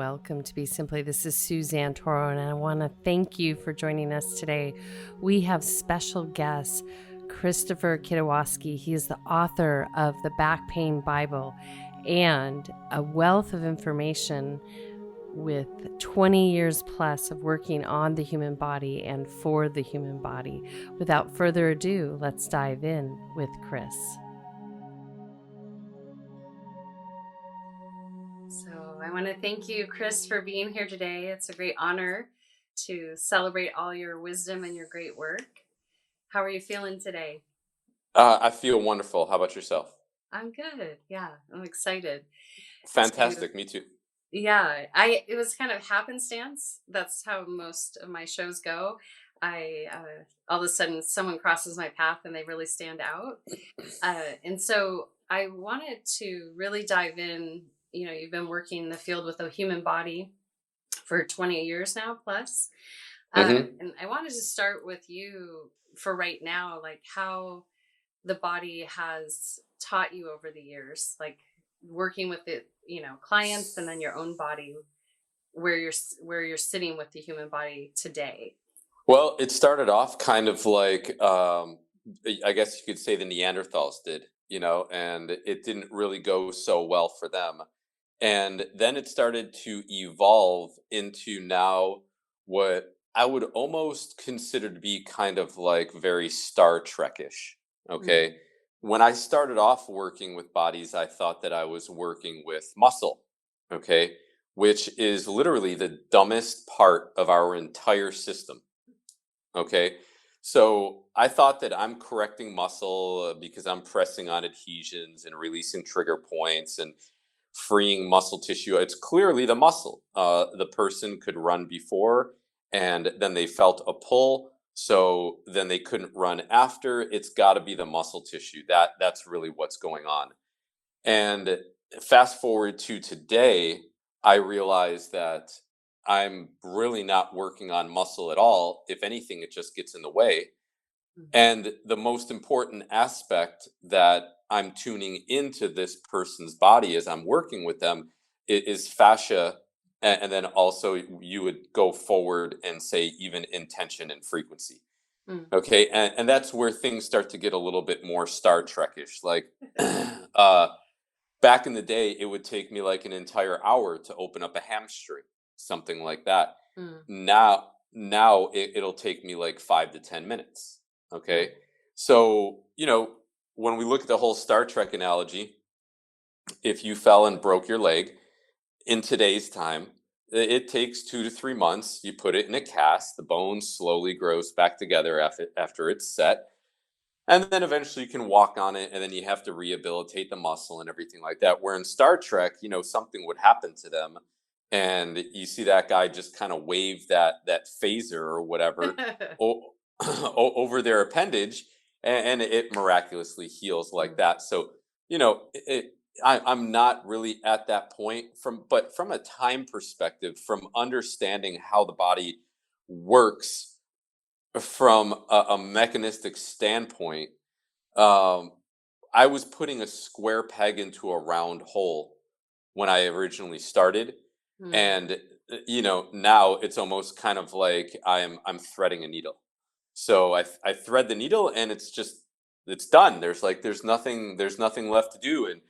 welcome to BeSimply. This is Suzanne Toro, and I want to thank you for joining us today. We have special guest, Christopher Kidawski. He is the author of the Back Pain Bible and a wealth of information with 20 years plus of working on the human body and for the human body. Without further ado, let's dive in with Chris. So I want to thank you, Chris, for being here today. It's a great honor to celebrate all your wisdom and your great work. How are you feeling today? I feel wonderful. How about yourself? I'm good. Yeah, I'm excited. Fantastic. Me too. Yeah, it was kind of happenstance. That's how most of my shows go. I all of a sudden someone crosses my path and they really stand out. And so I wanted to really dive in. You know, you've been working in the field with the human body for 20 years now plus. And I wanted to start with you for right now, like how the body has taught you over the years, like working with it, clients, and then your own body, where you're sitting with the human body today. Well, it started off kind of like, I guess you could say the Neanderthals did, and it didn't really go so well for them. And then it started to evolve into now what I would almost consider to be kind of like very Star Trek-ish. Okay. When I started off working with bodies, I thought that I was working with muscle. Okay. Which is literally the dumbest part of our entire system. Okay. So I thought that I'm correcting muscle because I'm pressing on adhesions and releasing trigger points and freeing muscle tissue. It's clearly the muscle. The person could run before and then they felt a pull. So then they couldn't run after. It's got to be the muscle tissue. That's really what's going on. And fast forward to today, I realize that I'm really not working on muscle at all. If anything, it just gets in the way. And the most important aspect that I'm tuning into this person's body as I'm working with them is fascia. And then also you would go forward and say even intention and frequency. Okay. And that's where things start to get a little bit more Star Trek-ish. Like back in the day, it would take me like an entire hour to open up a hamstring, something like that. Now it'll take me like 5 to 10 minutes. Okay. So, when we look at the whole Star Trek analogy, if you fell and broke your leg in today's time, it takes 2 to 3 months. You put it in a cast, the bone slowly grows back together after it's set. And then eventually you can walk on it, and then you have to rehabilitate the muscle and everything like that. Where in Star Trek, something would happen to them, and you see that guy just kind of wave that phaser or whatever over their appendage, and it miraculously heals like that. So I'm not really at that point but from a time perspective, from understanding how the body works from a mechanistic standpoint. I was putting a square peg into a round hole when I originally started, and now it's almost kind of like I'm threading a needle. So I thread the needle, and it's done. There's nothing left to do, and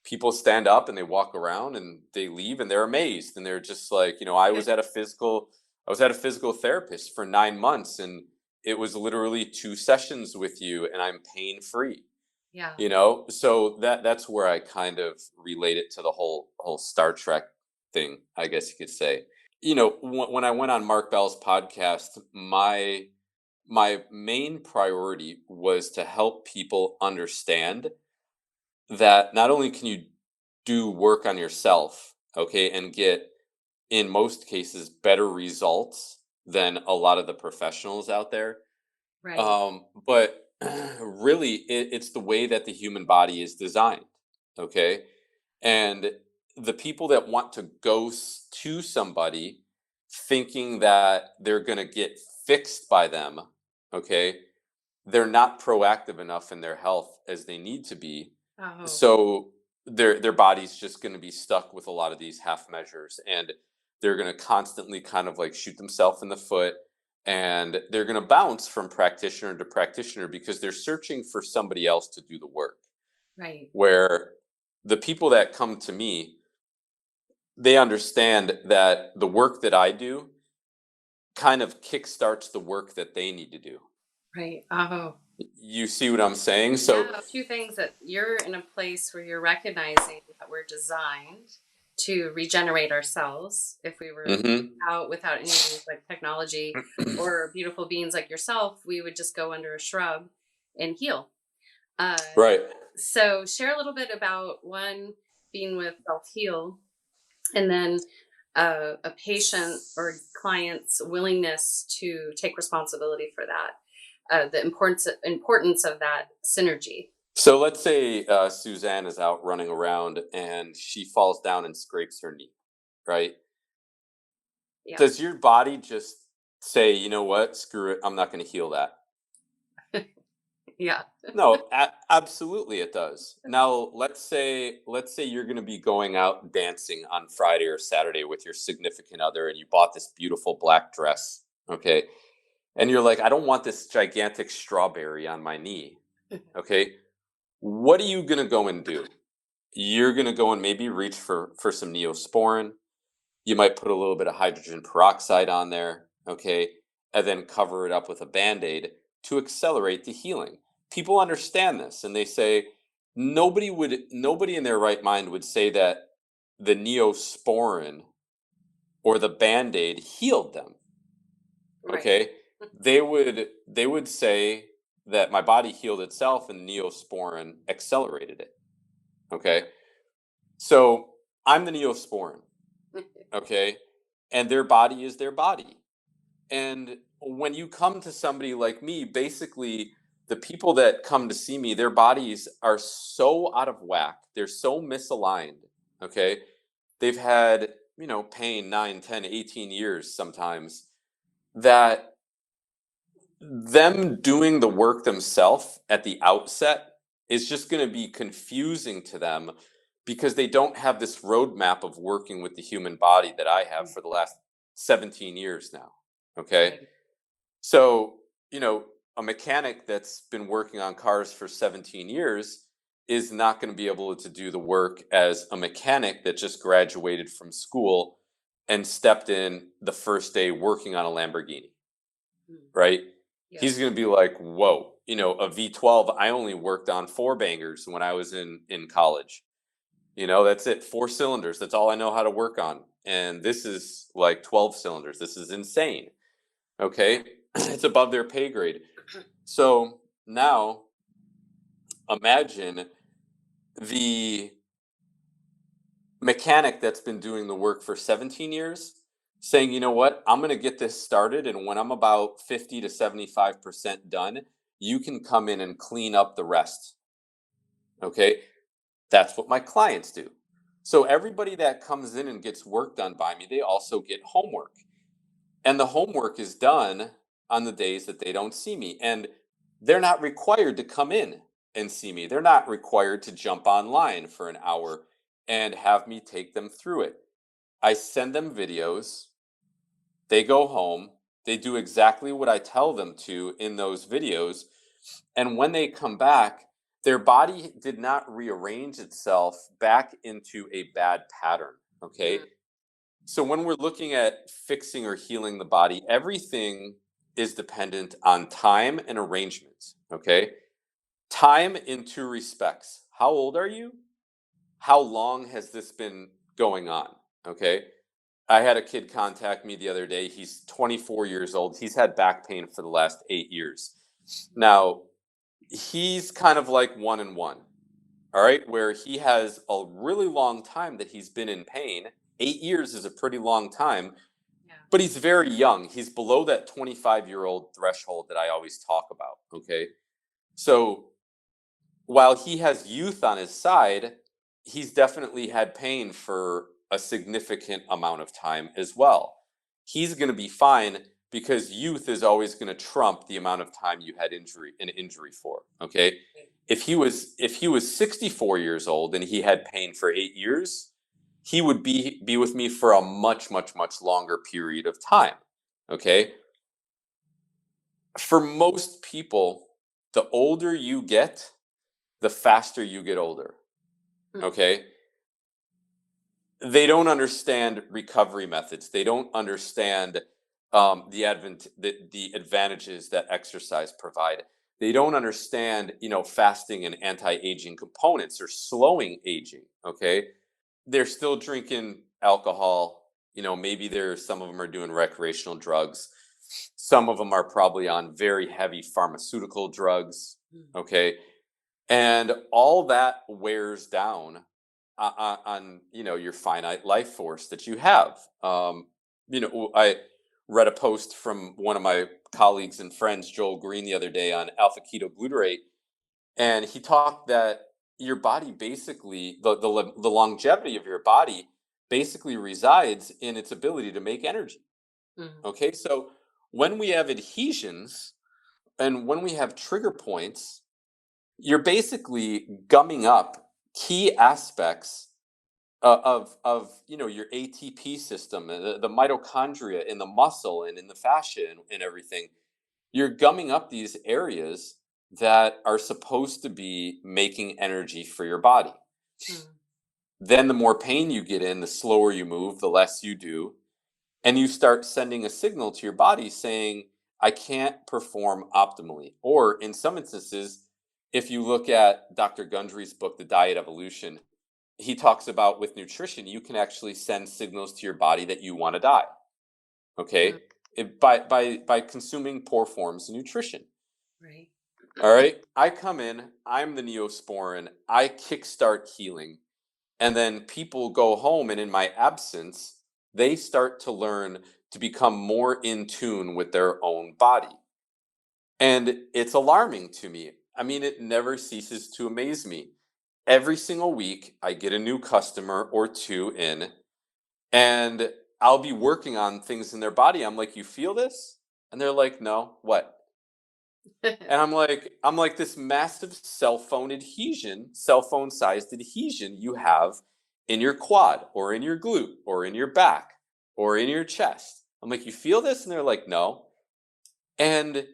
people stand up and they walk around and they leave and they're amazed, and they're just like, I was at a physical therapist for 9 months, and it was literally 2 sessions with you, and I'm pain free. Yeah. So that's where I kind of relate it to the whole Star Trek thing, I guess you could say. When I went on Mark Bell's podcast, my main priority was to help people understand that not only can you do work on yourself, okay, and get, in most cases, better results than a lot of the professionals out there. Right. But really, it's the way that the human body is designed. Okay. And the people that want to go to somebody thinking that they're going to get fixed by them, okay, they're not proactive enough in their health as they need to be. Oh. So their body's just going to be stuck with a lot of these half measures. And They're going to constantly kind of like shoot themselves in the foot, and they're going to bounce from practitioner to practitioner because they're searching for somebody else to do the work. Right. Where the people that come to me, they understand that the work that I do kind of kickstarts the work that they need to do. Right. Oh. You see what I'm saying? So yeah, two things: that you're in a place where you're recognizing that we're designed to regenerate ourselves. If we were out without any of these like technology or beautiful beings like yourself, we would just go under a shrub and heal. Right. So share a little bit about one, being with Self Heal, and then a patient or client's willingness to take responsibility for that, the importance of that synergy. So let's say Suzanne is out running around and she falls down and scrapes her knee, right? Yeah. Does your body just say, you know what, screw it, I'm not going to heal that? Yeah. No, absolutely it does. Now, let's say you're going to be going out dancing on Friday or Saturday with your significant other, and you bought this beautiful black dress, okay? And you're like, I don't want this gigantic strawberry on my knee, okay? What are you going to go and do? You're going to go and maybe reach for some Neosporin. You might put a little bit of hydrogen peroxide on there, okay? And then cover it up with a Band-Aid to accelerate the healing. People understand this, and they say nobody in their right mind would say that the Neosporin or the Band-Aid healed them. Okay? Right. They would say that my body healed itself and Neosporin accelerated it. Okay? So I'm the Neosporin. Okay? And their body is their body. And when you come to somebody like me, basically the people that come to see me, their bodies are so out of whack. They're so misaligned. Okay. They've had, pain 9, 10, 18 years sometimes, that them doing the work themselves at the outset is just going to be confusing to them because they don't have this roadmap of working with the human body that I have for the last 17 years now. Okay. Right. So, a mechanic that's been working on cars for 17 years is not going to be able to do the work as a mechanic that just graduated from school and stepped in the first day working on a Lamborghini, right? Yeah. He's going to be like, whoa, a V12, I only worked on 4-bangers when I was in college. That's it, 4 cylinders. That's all I know how to work on. And this is like 12 cylinders. This is insane. Okay. It's above their pay grade. So now imagine the mechanic that's been doing the work for 17 years saying, you know what, I'm going to get this started. And when I'm about 50 to 75% done, you can come in and clean up the rest. Okay. That's what my clients do. So everybody that comes in and gets work done by me, they also get homework. And the homework is done on the days that they don't see me. And they're not required to come in and see me. They're not required to jump online for an hour and have me take them through it. I send them videos. They go home. They do exactly what I tell them to in those videos. And when they come back, their body did not rearrange itself back into a bad pattern. Okay. Mm. So when we're looking at fixing or healing the body, everything is dependent on time and arrangement. Okay. Time in 2 respects. How old are you? How long has this been going on? Okay. I had a kid contact me the other day. He's 24 years old. He's had back pain for the last 8 years. Now, he's kind of like 1 and 1. All right. Where he has a really long time that he's been in pain. 8 years is a pretty long time, yeah. But he's very young. He's below that 25-year-old threshold that I always talk about. Okay. So while he has youth on his side, he's definitely had pain for a significant amount of time as well. He's going to be fine because youth is always going to trump the amount of time you had an injury for. Okay. If he was 64 years old and he had pain for 8 years, he would be with me for a much, much, much longer period of time. Okay. For most people, the older you get, the faster you get older. Mm. Okay. They don't understand recovery methods. They don't understand the advantages that exercise provide. They don't understand, fasting and anti-aging components or slowing aging. Okay, they're still drinking alcohol. Maybe some of them are doing recreational drugs. Some of them are probably on very heavy pharmaceutical drugs. Mm. Okay, and all that wears down on your finite life force that you have. I read a post from one of my colleagues and friends, Joel Green, the other day on alpha ketoglutarate, and he talked that your body basically the longevity of your body basically resides in its ability to make energy. Mm. Okay, so when we have adhesions and when we have trigger points, you're basically gumming up key aspects of your ATP system, the mitochondria in the muscle and in the fascia and everything. You're gumming up these areas that are supposed to be making energy for your body. Mm. Then the more pain you get in, the slower you move, the less you do, and you start sending a signal to your body saying, I can't perform optimally. Or in some instances, if you look at Dr. Gundry's book, The Diet Evolution, he talks about with nutrition, you can actually send signals to your body that you want to die. Mm. Okay. By consuming poor forms of nutrition. Right. All right. I come in, I'm the neosporin, I kickstart healing. And then people go home, and in my absence, they start to learn to become more in tune with their own body. And it's alarming to me. I mean, it never ceases to amaze me. Every single week, I get a new customer or two in, and I'll be working on things in their body. I'm like, you feel this? And they're like, no, what? And I'm like this massive cell phone sized adhesion you have in your quad or in your glute or in your back or in your chest. I'm like, you feel this? And they're like, no. And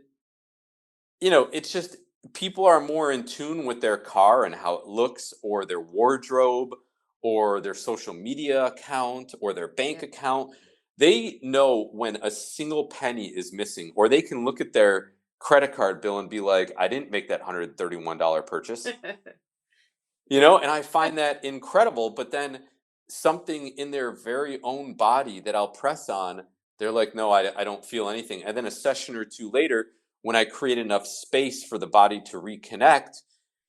it's just people are more in tune with their car and how it looks, or their wardrobe, or their social media account, or their bank Yeah. account. They know when a single penny is missing, or they can look at their credit card bill and be like, I didn't make that $131 purchase. And I find that incredible. But then something in their very own body that I'll press on, they're like, no, I don't feel anything. And then a session or two later, when I create enough space for the body to reconnect,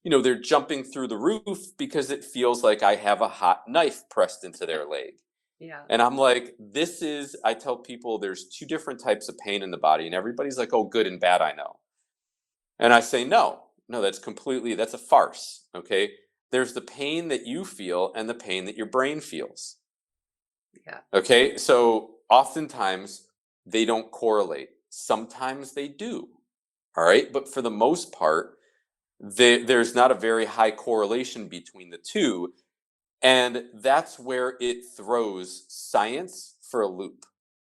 they're jumping through the roof because it feels like I have a hot knife pressed into their leg. Yeah. And I'm like, I tell people there's two different types of pain in the body. And everybody's like, oh, good and bad, I know. And I say, no, that's a farce. Okay. There's the pain that you feel and the pain that your brain feels. Yeah. Okay. So oftentimes they don't correlate. Sometimes they do. All right. But for the most part, there's not a very high correlation between the two. And that's where it throws science for a loop.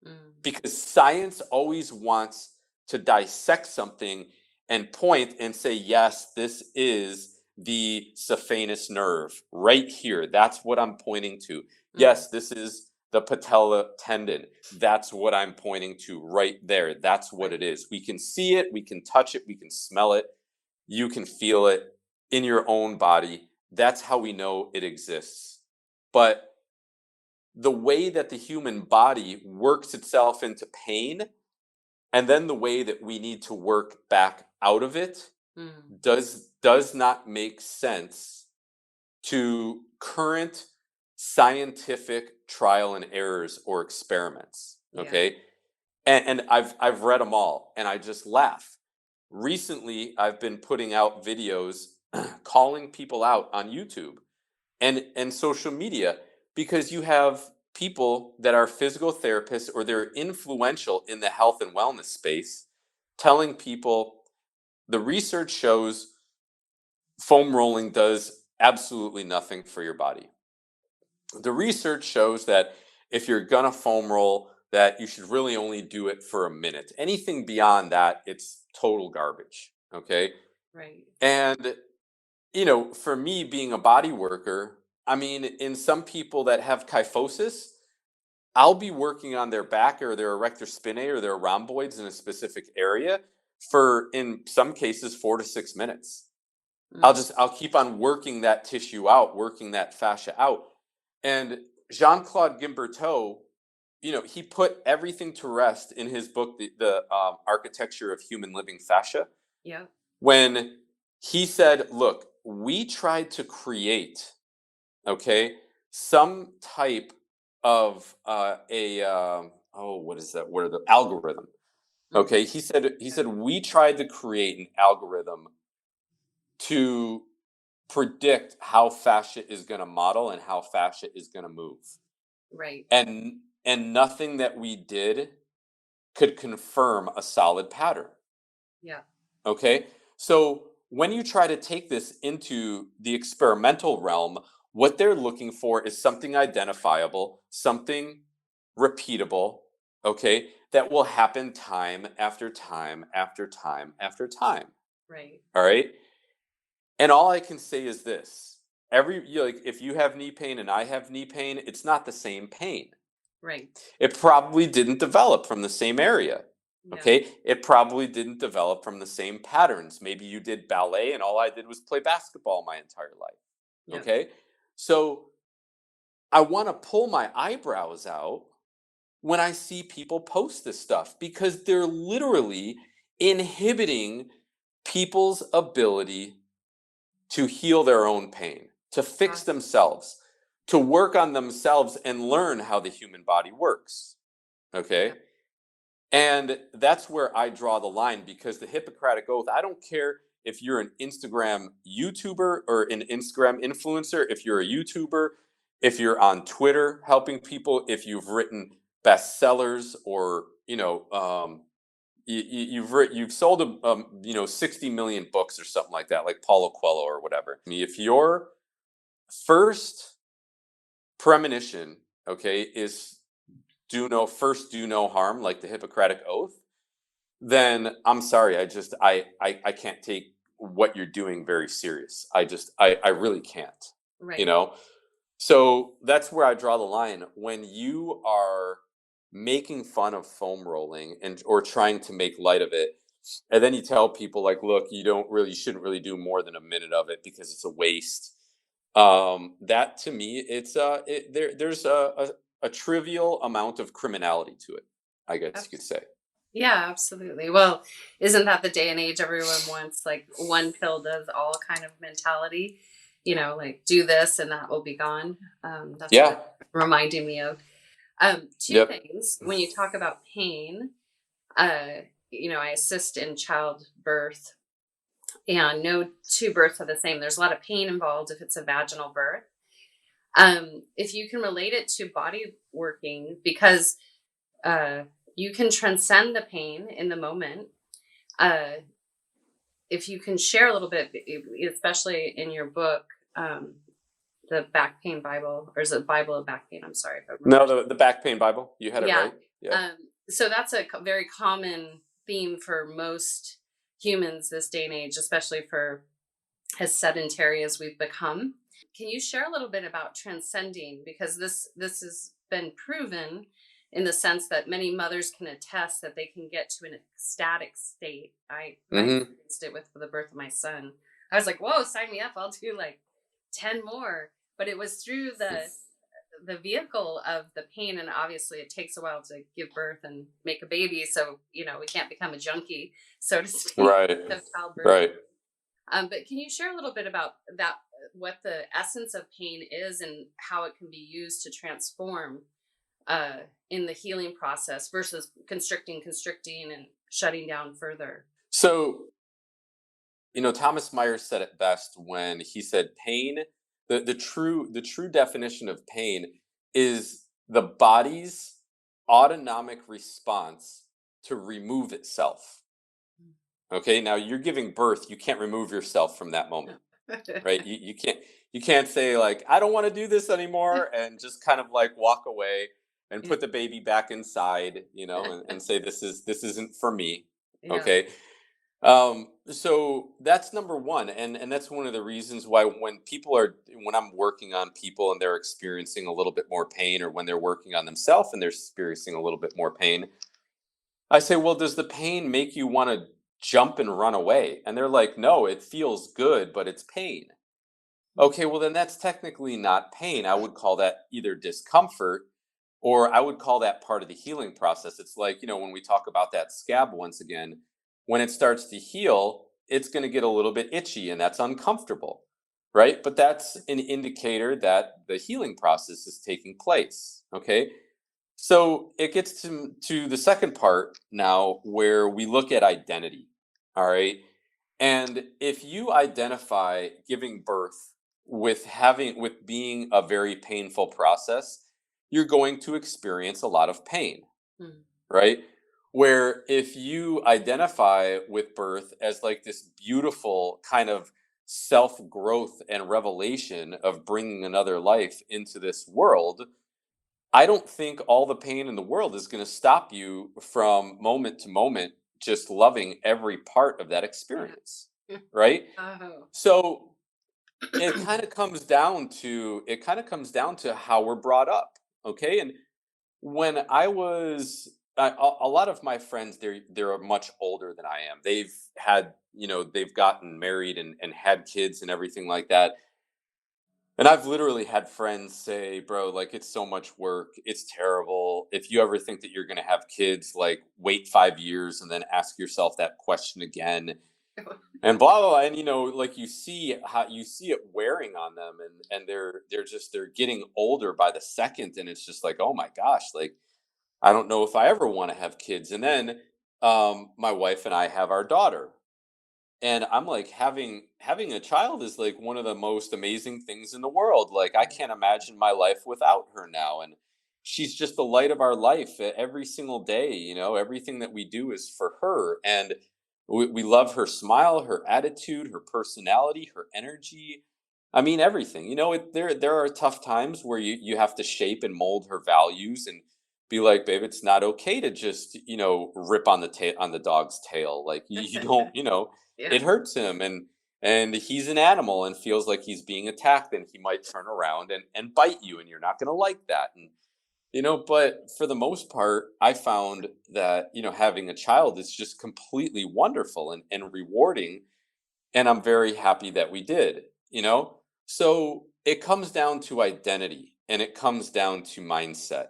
Mm. Because science always wants to dissect something and point and say, yes, this is the saphenous nerve right here. That's what I'm pointing to. Mm. Yes, this is the patella tendon. That's what I'm pointing to right there. That's what it is. We can see it, we can touch it, we can smell it, you can feel it in your own body. That's how we know it exists. But the way that the human body works itself into pain, and then the way that we need to work back out of it, Mm. does not make sense to current scientific trial and errors or experiments. Yeah. Okay. And I've read them all, and I just laugh. Recently I've been putting out videos calling people out on YouTube and social media, because you have people that are physical therapists or they're influential in the health and wellness space telling people the research shows foam rolling does absolutely nothing for your body. the research shows that if you're gonna foam roll, that you should really only do it for a minute. Anything beyond that, it's total garbage. Okay. Right. And for me being a body worker, I mean, in some people that have kyphosis, I'll be working on their back or their erector spinae or their rhomboids in a specific area for, in some cases, 4 to 6 minutes. Mm. I'll keep on working that tissue out, working that fascia out. And Jean-Claude Guimberteau, he put everything to rest in his book, the Architecture of Human Living Fascia, Yeah. when he said, look, we tried to create, okay, some type of what is that word? The algorithm. Mm. Okay, he said we tried to create an algorithm to predict how fascia is going to model and how fascia is going to move. Right. And nothing that we did could confirm a solid pattern. Yeah. Okay? So when you try to take this into the experimental realm, what they're looking for is something identifiable, something repeatable, okay, that will happen time after time after time after time. Right. All right? And all I can say is this. Like if you have knee pain and I have knee pain, it's not the same pain. Right. It probably didn't develop from the same area. Yeah. Okay. It probably didn't develop from the same patterns. Maybe you did ballet and all I did was play basketball my entire life. Yeah. Okay. So I want to pull my eyebrows out when I see people post this stuff because they're literally inhibiting people's ability to heal their own pain, to fix themselves, to work on themselves and learn how the human body works. Okay. Yeah. And that's where I draw the line because the Hippocratic Oath, I don't care if you're an Instagram YouTuber or an Instagram influencer, if you're a YouTuber, if you're on Twitter helping people, if you've written bestsellers or, you've sold 60 million books or something like that, like Paulo Coelho or whatever. If your first premonition, okay, is do no harm, like the Hippocratic Oath, then I'm sorry, I can't take what you're doing very serious. I really can't. You Right. know? So that's where I draw the line. When you are making fun of foam rolling and or trying to make light of it, and then you tell people like, look, you shouldn't really do more than a minute of it because it's a waste. That to me, there's a trivial amount of criminality to it, I guess you could say. Yeah, absolutely. Well, isn't that the day and age everyone wants like one pill does all kind of mentality? Like do this and that will be gone. That's what Yeah. it's reminding me of. Two Yep. things. When you talk about pain, I assist in childbirth, and no two births are the same. There's a lot of pain involved if it's a vaginal birth. If you can relate it to body working, because uh, you can transcend the pain in the moment. Uh, if you can share a little bit, especially in your book, the Back Pain Bible, or is it Bible of Back Pain? I'm sorry if I remember. No, the back pain Bible. You had it Yeah. right. Yeah. So that's a very common theme for most humans this day and age, especially for as sedentary as we've become. Can you share a little bit about transcending? Because this has been proven in the sense that many mothers can attest that they can get to an ecstatic state. I Mm-hmm. experienced it with the birth of my son. I was like, whoa, sign me up. I'll do like 10 more. But it was through the vehicle of the pain, and obviously it takes a while to give birth and make a baby, so we can't become a junkie, so to speak, Right. of childbirth. Right. But can you share a little bit about that, what the essence of pain is and how it can be used to transform in the healing process versus constricting and shutting down further? So, Thomas Myers said it best when he said pain, the true definition of pain is the body's autonomic response to remove itself. Okay, now you're giving birth, you can't remove yourself from that moment. right? You can't say like, I don't want to do this anymore, and just kind of like walk away and Yeah. put the baby back inside, and say this isn't for me. Yeah. Okay. So that's number one, and that's one of the reasons why when I'm working on people and they're experiencing a little bit more pain, or when they're working on themselves and they're experiencing a little bit more pain, I say, well, does the pain make you want to jump and run away? And they're like, no, it feels good, but it's pain. Okay, well, then that's technically not pain. I would call that either discomfort, or I would call that part of the healing process. It's like, when we talk about that scab once again, when it starts to heal, it's going to get a little bit itchy, and that's uncomfortable, right? But that's an indicator that the healing process is taking place. Okay. So it gets to the second part now, where we look at identity. All right. And if you identify giving birth with being a very painful process, you're going to experience a lot of pain, Mm. right? Where if you identify with birth as like this beautiful kind of self growth and revelation of bringing another life into this world, I don't think all the pain in the world is going to stop you from moment to moment just loving every part of that experience, right? Oh. So it kind of comes down to how we're brought up, okay? And when I was a lot of my friends, they're much older than I am. They've gotten married and had kids and everything like that. And I've literally had friends say, "Bro, like it's so much work. It's terrible. If you ever think that you're going to have kids, like wait 5 years and then ask yourself that question again." And blah blah, blah. And like you see it wearing on them, and they're getting older by the second, and it's just like, "Oh my gosh, like I don't know if I ever want to have kids." And then my wife and I have our daughter, and I'm like, having a child is like one of the most amazing things in the world. Like I can't imagine my life without her now. And she's just the light of our life every single day. Everything that we do is for her. And we love her smile, her attitude, her personality, her energy. I mean, everything. There are tough times where you have to shape and mold her values, and be like, babe, it's not okay to just rip on the dog's tail. Like you don't, Yeah. it hurts him, and he's an animal and feels like he's being attacked, and he might turn around and bite you, and you're not going to like that. And but for the most part, I found that having a child is just completely wonderful and rewarding, and I'm very happy that we did. So it comes down to identity, and it comes down to mindset.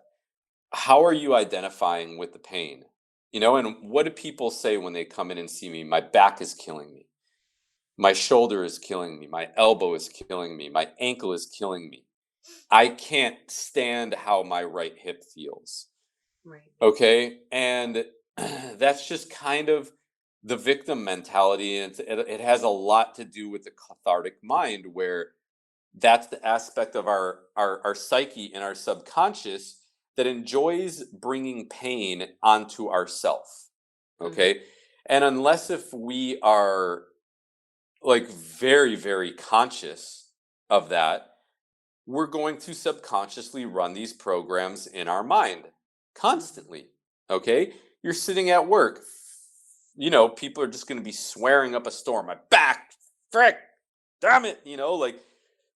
How are you identifying with the pain? And what do people say when they come in and see me? My back is killing me. My shoulder is killing me. My elbow is killing me. My ankle is killing me. I can't stand how my right hip feels. Right. Okay. And that's just kind of the victim mentality. And it has a lot to do with the cathartic mind, where that's the aspect of our psyche and our subconscious that enjoys bringing pain onto ourself. Mm. Okay. And unless if we are like very, very conscious of that, we're going to subconsciously run these programs in our mind Mm. constantly. Okay. You're sitting at work, people are just going to be swearing up a storm. My back, frick, damn it, like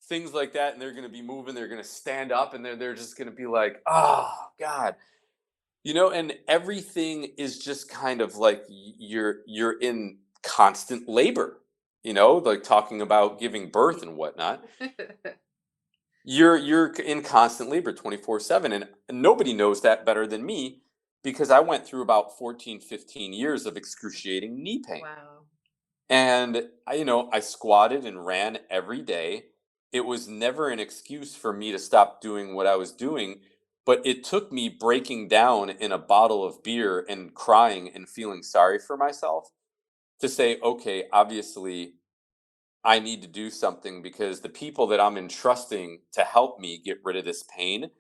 things like that. And they're going to be moving, they're going to stand up, and they're just going to be like, oh, God. And everything is just kind of like you're in constant labor, like talking about giving birth and whatnot. You're in constant labor 24/7, and nobody knows that better than me, because I went through about 14, 15 years of excruciating knee pain. Wow. And I squatted and ran every day. It was never an excuse for me to stop doing what I was doing, but it took me breaking down in a bottle of beer and crying and feeling sorry for myself to say, okay, obviously I need to do something, because the people that I'm entrusting to help me get rid of this pain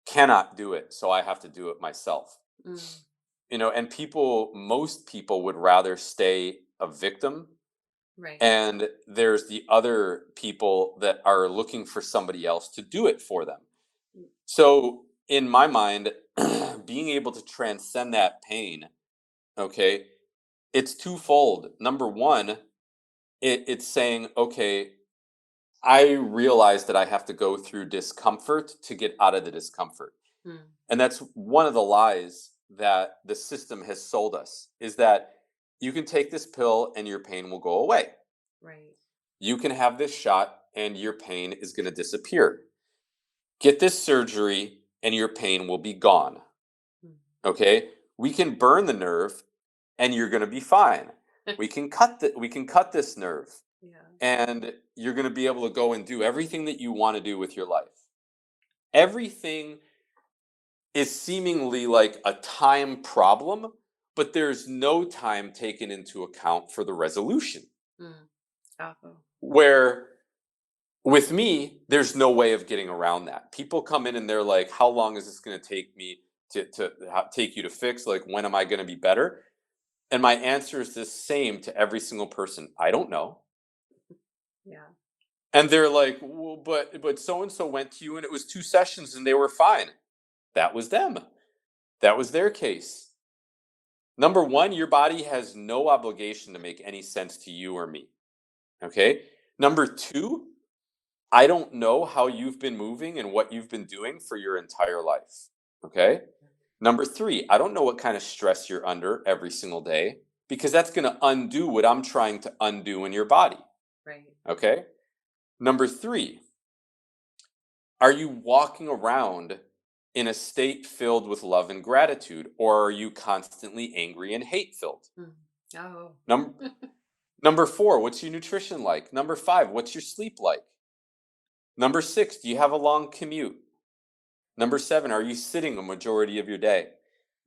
cannot do it. So I have to do it myself. Mm. And most people would rather stay a victim Right. And there's the other people that are looking for somebody else to do it for them. So in my mind, being able to transcend that pain, okay, it's twofold. Number one, it's saying, okay, I realize that I have to go through discomfort to get out of the discomfort. Mm. And that's one of the lies that the system has sold us, is that you can take this pill and your pain will go away. Right. You can have this shot and your pain is going to disappear. Get this surgery and your pain will be gone. Mm. Okay? We can burn the nerve and you're going to be fine. We can cut this nerve. Yeah. And you're going to be able to go and do everything that you want to do with your life. Everything is seemingly like a time problem, but there's no time taken into account for the resolution. Mm. Oh. Where with me, there's no way of getting around that. People come in and they're like, how long is this going to take me to take you to fix? Like, when am I going to be better? And my answer is the same to every single person. I don't know. Yeah. And they're like, well, but so and so went to you and it was 2 sessions and they were fine. That was them. That was their case. Number one, your body has no obligation to make any sense to you or me. Okay? Number two, I don't know how you've been moving and what you've been doing for your entire life. Okay? Number three, I don't know what kind of stress you're under every single day, because that's going to undo what I'm trying to undo in your body. Right. Okay? Number three, are you walking around in a state filled with love and gratitude, or are you constantly angry and hate filled? Mm. Oh. Number four, what's your nutrition like? Number five, what's your sleep like? Number six, do you have a long commute? Number seven, are you sitting a majority of your day?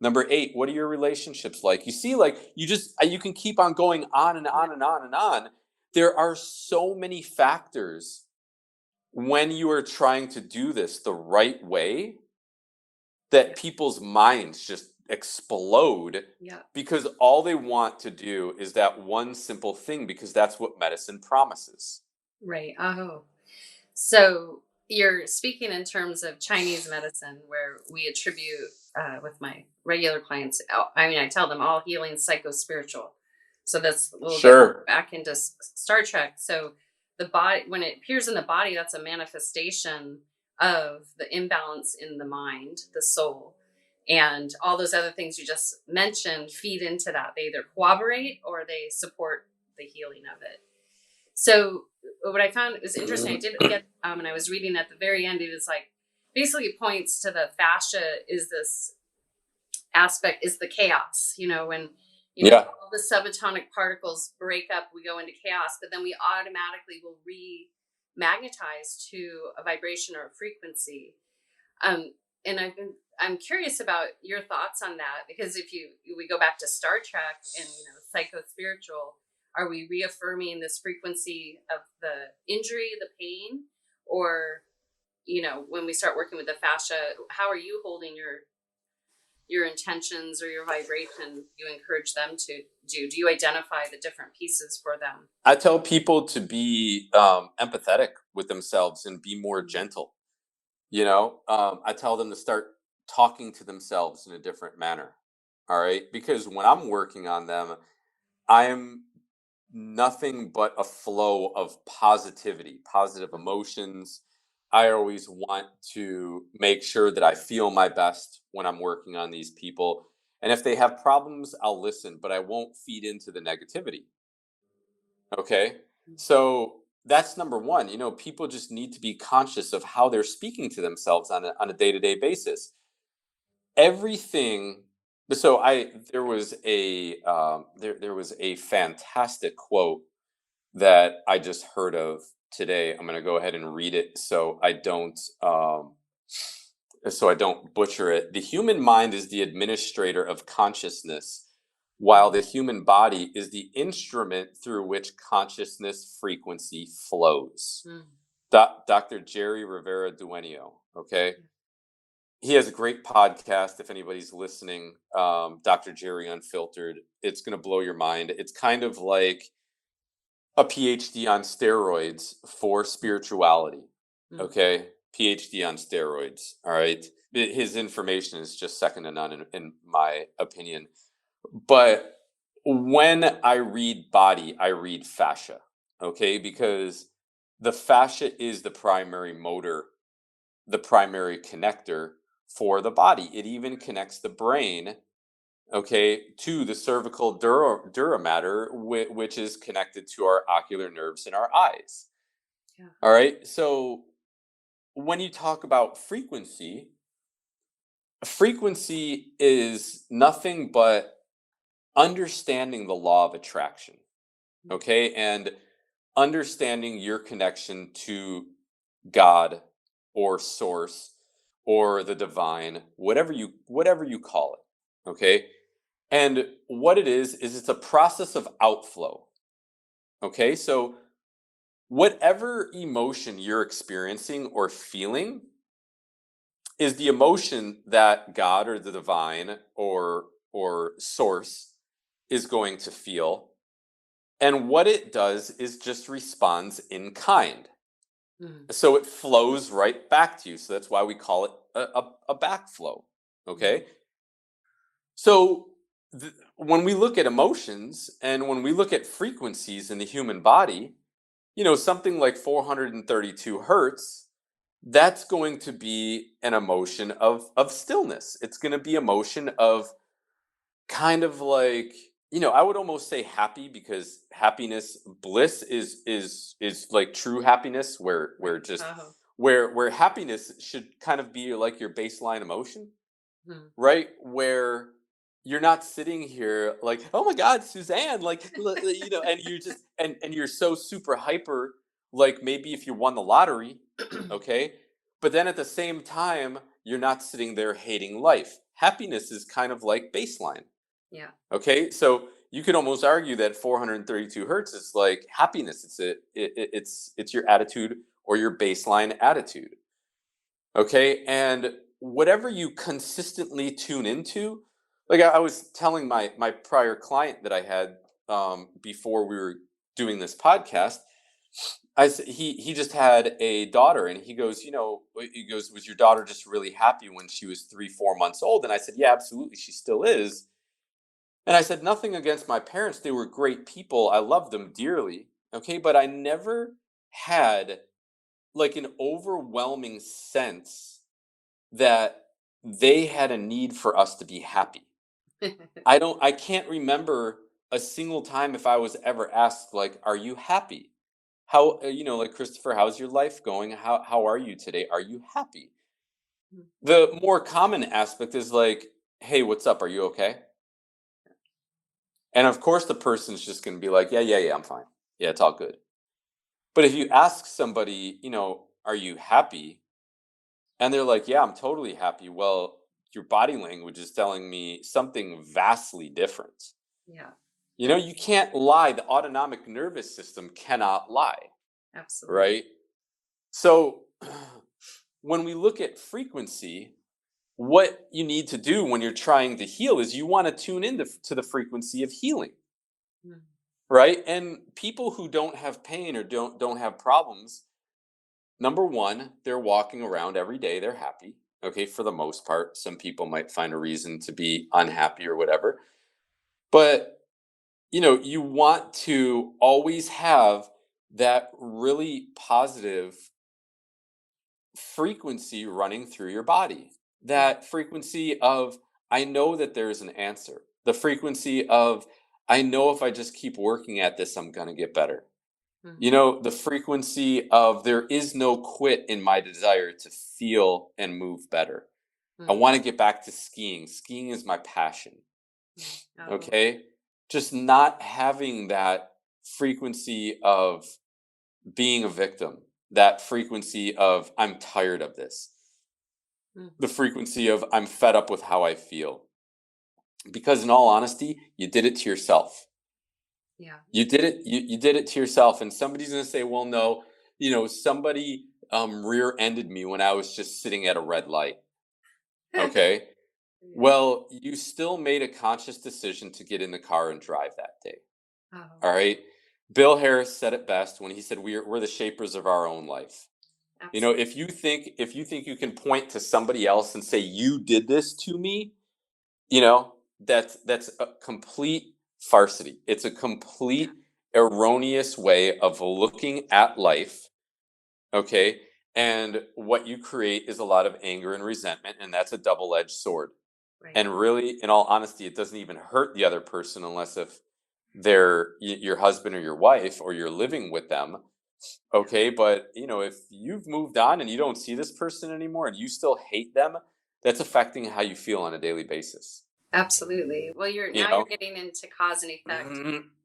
Number eight, what are your relationships like? You see, like, you can keep on going on and on and on and on. There are so many factors when you are trying to do this the right way that people's minds just explode, Yeah. because all they want to do is that one simple thing, because that's what medicine promises. Right. Oh. So you're speaking in terms of Chinese medicine, where we attribute, with my regular clients, I mean, I tell them all healing psycho-spiritual. So we'll get Sure. back into Star Trek. So the body, when it appears in the body, that's a manifestation of the imbalance in the mind, the soul. And all those other things you just mentioned feed into that. They either corroborate or they support the healing of it. So what I found was interesting, I did get, and I was reading at the very end, it was like, basically points to the fascia is this aspect, is the chaos, when, Yeah. all the subatomic particles break up, we go into chaos, but then we automatically will re-magnetize to a vibration or a frequency. And I'm curious about your thoughts on that, because if we go back to Star Trek and, psycho-spiritual, are we reaffirming this frequency of the injury, the pain, or, when we start working with the fascia, how are you holding your intentions or your vibration? You encourage them to do you identify the different pieces for them? I tell people to be empathetic with themselves and be more gentle. I tell them to start talking to themselves in a different manner. All right. Because when I'm working on them, I am nothing but a flow of positivity, positive emotions. I always want to make sure that I feel my best when I'm working on these people. And if they have problems, I'll listen, but I won't feed into the negativity. Okay. So that's number one. People just need to be conscious of how they're speaking to themselves on a day-to-day basis. Everything. So there was a fantastic quote that I just heard of today. I'm going to go ahead and read it so I don't butcher it. The human mind is the administrator of consciousness, while the human body is the instrument through which consciousness frequency flows. Mm. Dr. Jerry Rivera Duenio, okay? He has a great podcast if anybody's listening, Dr. Jerry Unfiltered. It's going to blow your mind. It's kind of like a PhD on steroids for spirituality. Okay, PhD on steroids. All right, his information is just second to none in my opinion. But when I read body, I read fascia. Okay, because the fascia is the primary motor, the primary connector for the body. It even connects the brain, okay, to the cervical dura mater, which is connected to our ocular nerves in our eyes. Yeah. All right. So when you talk about frequency, frequency is nothing but understanding the law of attraction. Okay. And understanding your connection to God or source or the divine, whatever you call it. Okay. And what it is it's a process of outflow. Okay. So whatever emotion you're experiencing or feeling is the emotion that God or the divine or source is going to feel. And what it does is just responds in kind. So it flows right back to you. So that's why we call it a backflow. Okay. So when we look at emotions and when we look at frequencies in the human body, something like 432 hertz, that's going to be an emotion of stillness. It's going to be emotion of kind of like, I would almost say happy, because happiness, bliss is like true happiness, where just where happiness should kind of be like your baseline emotion, right? Where you're not sitting here like, oh my God, Suzanne, like, and you just and you're so super hyper, like maybe if you won the lottery, okay, but then at the same time, you're not sitting there hating life. Happiness is kind of like baseline. Yeah. Okay, so you could almost argue that 432 hertz is like happiness. It's your attitude or your baseline attitude. Okay, and whatever you consistently tune into, like I was telling my prior client that I had before we were doing this podcast, he just had a daughter, and he goes, was your daughter just really happy when she was 3-4 months old? And I said, yeah, absolutely, she still is. And I said, nothing against my parents. They were great people. I love them dearly. Okay. But I never had like an overwhelming sense that they had a need for us to be happy. I can't remember a single time if I was ever asked, like, are you happy? How, like, Christopher, how's your life going? How are you today? Are you happy? The more common aspect is like, hey, what's up? Are you okay? And of course, the person's just going to be like, yeah, yeah, yeah, I'm fine. Yeah, it's all good. But if you ask somebody, are you happy? And they're like, yeah, I'm totally happy. Well, your body language is telling me something vastly different. Yeah. You can't lie. The autonomic nervous system cannot lie. Absolutely. Right? So when we look at frequency, what you need to do when you're trying to heal is you want to tune into to the frequency of healing. Right? And people who don't have pain or don't have problems, number one, they're walking around every day, they're happy. Okay, for the most part. Some people might find a reason to be unhappy or whatever. But you want to always have that really positive frequency running through your body. That frequency of, I know that there's an answer. The frequency of, I know if I just keep working at this, I'm going to get better. The frequency of, there is no quit in my desire to feel and move better. I want to get back to skiing. Skiing is my passion. Okay? Just not having that frequency of being a victim, that frequency of, I'm tired of this, the frequency of, I'm fed up with how I feel. Because in all honesty, you did it to yourself. Yeah. You did it. You did it to yourself. And somebody's going to say, well, no, somebody rear-ended me when I was just sitting at a red light. Okay. Well, you still made a conscious decision to get in the car and drive that day. All right. Bill Harris said it best when he said, we're the shapers of our own life. You know, Absolutely. if you think you can point to somebody else and say, you did this to me, you know, that's a complete farcity. It's a complete erroneous way of looking at life. Okay. And what you create is a lot of anger and resentment, and that's a double-edged sword. Right. And really, in all honesty, it doesn't even hurt the other person unless if they're your husband or your wife or you're living with them. Okay, but you know, if you've moved on and you don't see this person anymore and you still hate them, that's affecting how you feel on a daily basis. Absolutely. Well, you're You now you're know? getting into cause and effect,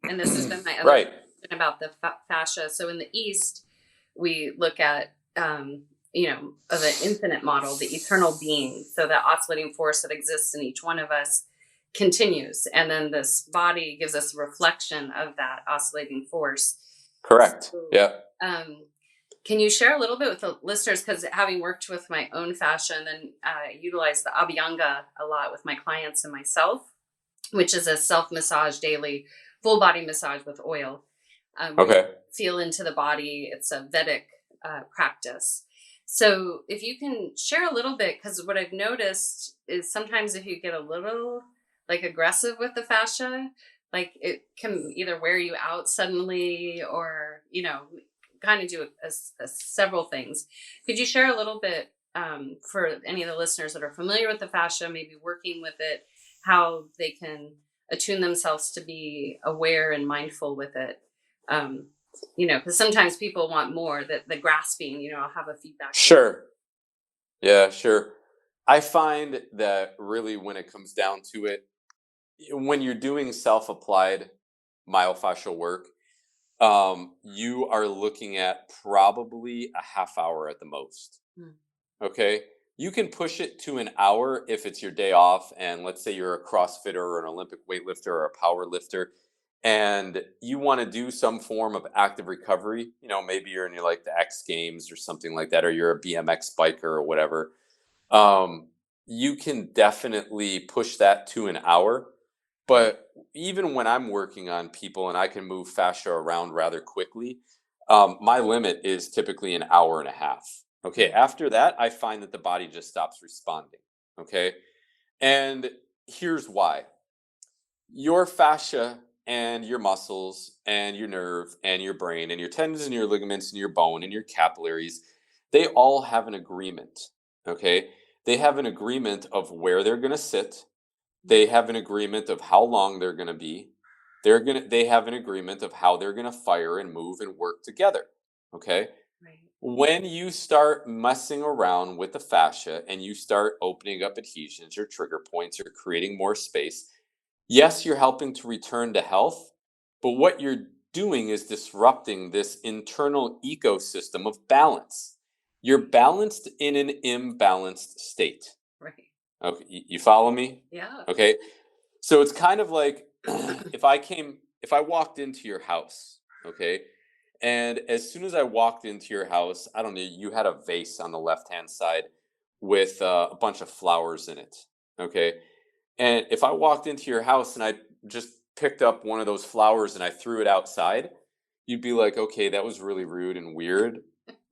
and this has been Mhm. my other Right. question about the fascia. So in the East, we look at the infinite model, the eternal being. So that oscillating force that exists in each one of us continues, and then this body gives us a reflection of that oscillating force. Correct. So, Yeah. can you share a little bit with the listeners? Because having worked with my own fascia and then utilize the Abhyanga a lot with my clients and myself, which is a self massage daily, full body massage with oil, where you Okay. feel into the body. It's a Vedic practice. So if you can share a little bit, because what I've noticed is sometimes if you get a little like aggressive with the fascia, like it can either wear you out suddenly or, kind of do several things. Could you share a little bit for any of the listeners that are familiar with the fascia, maybe working with it, how they can attune themselves to be aware and mindful with it? Because sometimes people want more, that the grasping, I'll have a feedback. Sure. Yeah, sure. I find that really when it comes down to it, when you're doing self-applied myofascial work, you are looking at probably a half hour at the most. Mm. Okay. You can push it to an hour if it's your day off. And let's say you're a CrossFitter or an Olympic weightlifter or a power lifter, and you want to do some form of active recovery. You know, maybe you're in your like the X Games or something like that, or you're a BMX biker or whatever. Um, you can definitely push that to an hour. But even when I'm working on people and I can move fascia around rather quickly, my limit is typically an hour and a half. Okay. After that, I find that the body just stops responding. Okay. And here's why: your fascia and your muscles and your nerve and your brain and your tendons and your ligaments and your bone and your capillaries, they all have an agreement. Okay. They have an agreement of where they're going to sit. They have an agreement of how long they're going to be. They have an agreement of how they're going to fire and move and work together. Okay. Right. When you start messing around with the fascia and you start opening up adhesions or trigger points or creating more space, yes, you're helping to return to health, but what you're doing is disrupting this internal ecosystem of balance. You're balanced in an imbalanced state. Right. Okay, you follow me? Yeah. Okay. So it's kind of like if I walked into your house, okay, and as soon as I walked into your house, I don't know, you had a vase on the left-hand side with a bunch of flowers in it, okay? And if I walked into your house and I just picked up one of those flowers and I threw it outside, you'd be like, okay, that was really rude and weird.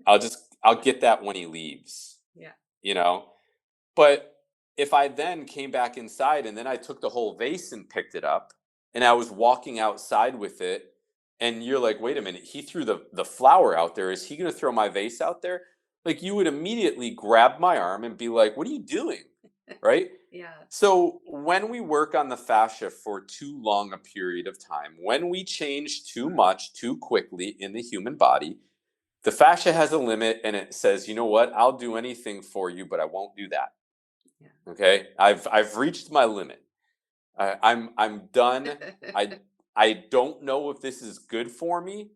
I'll get that when he leaves, Yeah. you know? But if I then came back inside and then I took the whole vase and picked it up and I was walking outside with it, and you're like, wait a minute, he threw the flower out there. Is he going to throw my vase out there? Like, you would immediately grab my arm and be like, what are you doing? Right? Yeah. So when we work on the fascia for too long a period of time, when we change too much too quickly in the human body, the fascia has a limit and it says, you know what? I'll do anything for you, but I won't do that. Yeah. Okay, I've reached my limit. I'm done. I don't know if this is good for me.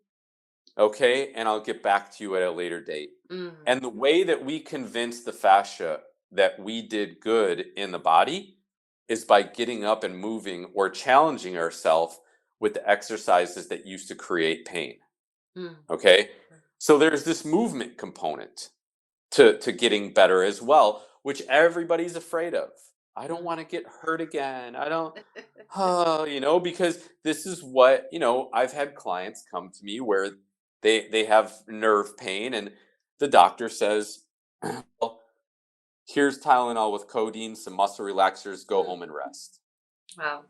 Okay, and I'll get back to you at a later date. And the way that we convince the fascia that we did good in the body is by getting up and moving or challenging ourselves with the exercises that used to create pain. Okay, so there's this movement component to getting better as well, which everybody's afraid of. I don't Mm. want to get hurt again. I don't, because this is what, I've had clients come to me where they have nerve pain and the doctor says, well, here's Tylenol with codeine, some muscle relaxers, go Mm. home and rest. Wow.